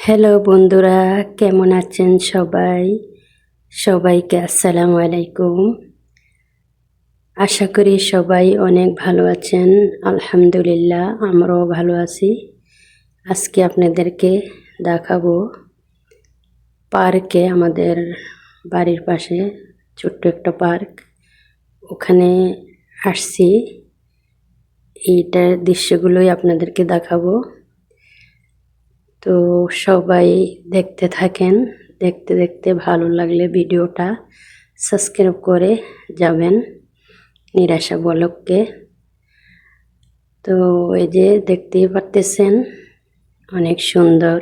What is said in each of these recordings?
Hello বন্ধুরা, কেমন আছেন সবাই? সবাইকে আসসালামু আলাইকুম। আশা করি সবাই অনেক ভালো আছেন। আলহামদুলিল্লাহ, আমরাও ভালো আছি। আজকে আপনাদেরকে দেখাবো পার্কে, আমাদের বাড়ির পাশে ছোট্ট একটা পার্ক। ওখানে আসছি, এইটার দৃশ্যগুলোই আপনাদেরকে দেখাবো। তো সবাই দেখতে থাকেন, দেখতে দেখতে ভালো লাগলে ভিডিওটা সাবস্ক্রাইব করে যাবেন নিরাশা বলককে। তো এই যে দেখতেই পারতেছেন, অনেক সুন্দর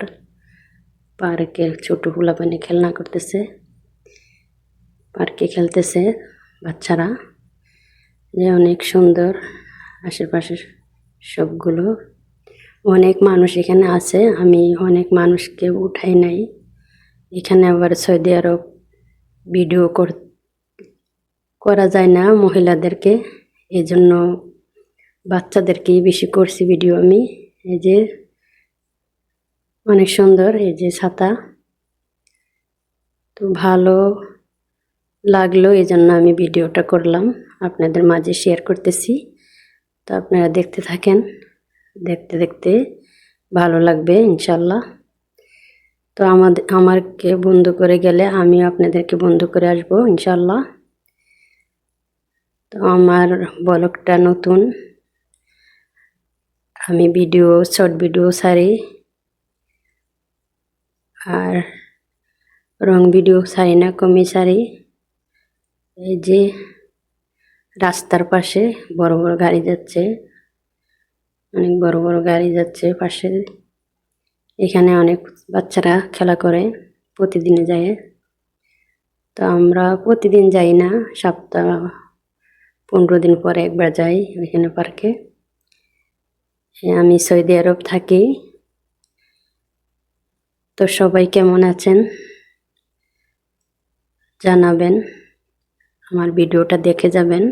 পার্কে ছোট পোলাপানি খেলনা করতেছে, পার্কে খেলতেছে বাচ্চারা, যে অনেক সুন্দর। আশেপাশে সবগুলো অনেক মানুষ এখানে আছে, আমি অনেক মানুষকে উঠাই নাই। এখানে আবার সৌদি আরব ভিডিও করা যায় না মহিলাদেরকে, এজন্য বাচ্চাদেরকেই বেশি করছি ভিডিও আমি। এই যে অনেক সুন্দর, এই যে ছাতা, তো ভালো লাগলো এই জন্য আমি ভিডিওটা করলাম, আপনাদের মাঝে শেয়ার করতেছি। তো আপনারা দেখতে থাকেন, দেখতে দেখতে ভালো লাগবে ইনশাল্লাহ। তো আমাকে বন্ধ করে গেলে আমিও আপনাদেরকে বন্ধ করে আসবো ইনশাল্লাহ। তো আমার ব্লগটা নতুন, আমি শর্ট ভিডিও ছাড়ি আর রং ভিডিও ছাড়ি না, কমই ছাড়ি। এই যে রাস্তার পাশে বড় বড় গাড়ি যাচ্ছে, অনেক বড় বড় গাড়ি যাচ্ছে পাশে। এখানে অনেক বাচ্চারা খেলা করে, প্রতিদিনে যায়। তো আমরা প্রতিদিন যাই না, সপ্তাহ 15 দিন পরে একবার যাই ওইখানে পার্কে। আমি সৌদি আরব থাকি। তো সবাই কেমন আছেন জানাবেন, আমার ভিডিওটা দেখে যাবেন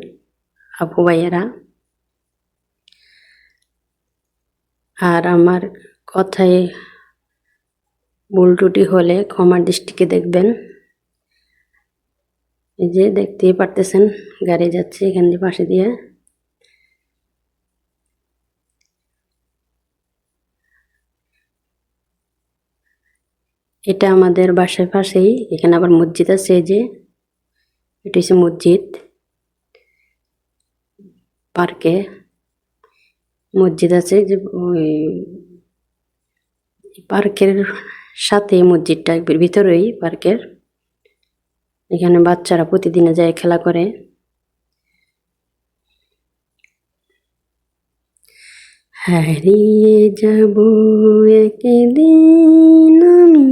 আপু ভাইয়েরা। আর আমার কথায় ভুল ত্রুটি হলে ক্ষমার দৃষ্টিতে দেখবেন। এই যে দেখতেই পারতেছেন গাড়ি যাচ্ছে এখান দিয়ে, পাশে দিয়ে। এটা আমাদের বাসার পাশেই, এখানে আবার মসজিদ আছে। এই যে এটা হচ্ছে মসজিদ, পার্কে মসজিদ আছে। যে ওই পার্কের সাথে মসজিদটা ভিতরেই পার্কের। এখানে বাচ্চারা প্রতিদিনে যায় খেলা করে। হারিয়ে যাব একদিন আমি,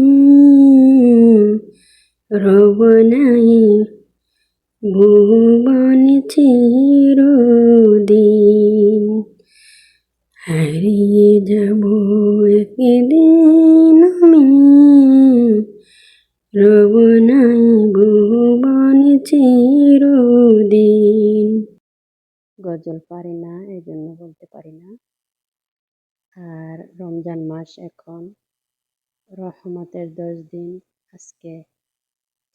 রব নাই ভুবনে চিরদিন। হারিয়ে যাব একদিন আমি, রব নাই ভুবনে চিরদিন। গজল পারি না, এই জন্য বলতে পারি না। আর রমজান মাস এখন, রহমতের 10 দিন, আজকে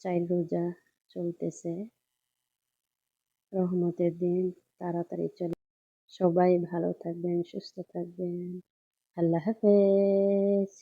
4 রোজা চলতেছে। রহমতের দিন তাড়াতাড়ি চলে। সবাই ভালো থাকবেন, সুস্থ থাকবেন। আল্লাহ হাফেজ।